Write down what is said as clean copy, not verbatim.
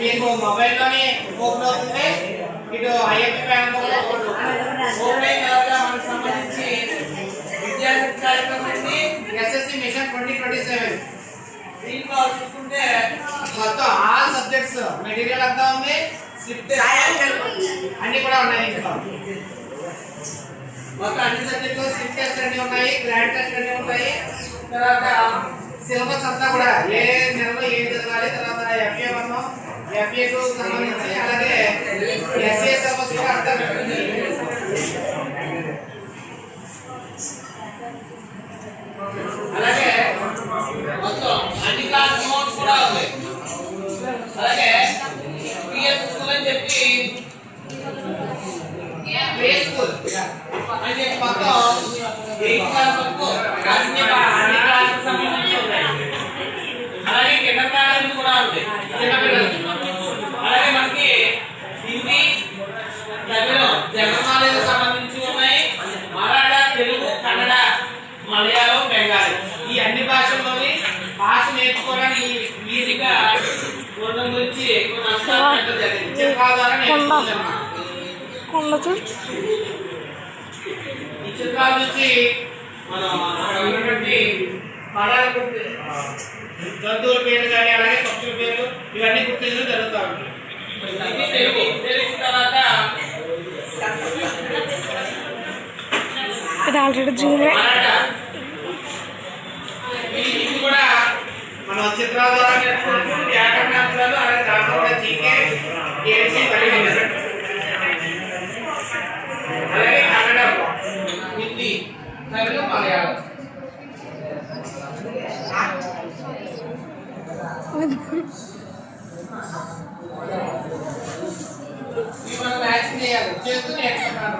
మీకు మొబైల్లోనే ఓపెన్ అవుతుంది. ఇటు ఐఎంపీ ప్యానల్ మనకు సంబంధించి విద్యార్థి కార్యక్రమం ఎస్ఎస్సి మిషన్ 2027 దీంట్లో చూసుకుంటే మొత్తం ఆల్ సబ్జెక్ట్స్ మెటీరియల్ అంతా ఉంది. స్క్రిప్ట్ అన్ని కూడా ఉన్నాయి. ఇంట్లో మొత్తం అన్ని సబ్జెక్టులు స్క్రిప్ట్ టెస్ట్ అన్ని ఉన్నాయి, గ్రాండ్ టెస్ట్ అన్ని ఉన్నాయి. తర్వాత సిలబస్ అంతా కూడా ఏ నెలలో ఏం చదవాలి, తర్వాత FA1 FA2 సంబంధించి అలాగే SA సిలబస్ కూడా అంతా అలాగే మొత్తం అన్ని క్లాస్ నోట్స్ కూడా ఉన్నాయి. అలాగే పిఎస్ స్కూల్ అని చెప్పి ప్లే స్కూల్ అంటే మొత్తం 8 క్లాస్ వరకు అన్ని క్లాసెస్ సంబంధించి ఉన్నాయి. అలాగే కిండర్ గార్డెన్ కూడా ఉంది చిన్నపిల్లలకి. అలాగే మనకి హిందీ, తమిళం, జనరల్ నాలెడ్జ్ సంబంధించి ఉన్నాయి. మరాఠా, తెలుగు, కన్నడ, మలయాళం, బెంగాలీ ఈ అన్ని భాషల్లోని భాష నేర్చుకోవడానికి ఈజీగా ఉండడం గురించి కొన్ని అంశాలు పెట్టడం జరిగింది. చిత్రాల ద్వారా నేర్చుకుంటున్నాం. ఈ చిత్రాల నుంచి మనం ఉన్నటువంటి పదాలు జంతువుల పేర్లు కానీ అలాగే పక్షుల పేర్లు ఇవన్నీ గుర్తించడం జరుగుతూ ఉంటుంది. ఇది తెలుగు తెలిసిన తర్వాత ఇది కూడా మనం చిత్రాల ద్వారా నేర్చుకుంటూ వ్యాకరణాంశాలు అలాగే దాంట్లో కూడా జీకే ఏసీ అలాగే కన్నడ, హిందీ, తమిళం, మలయాళం మనం మ్యాచ్ చేయాలి చేస్తూ నేర్చుకున్నాను.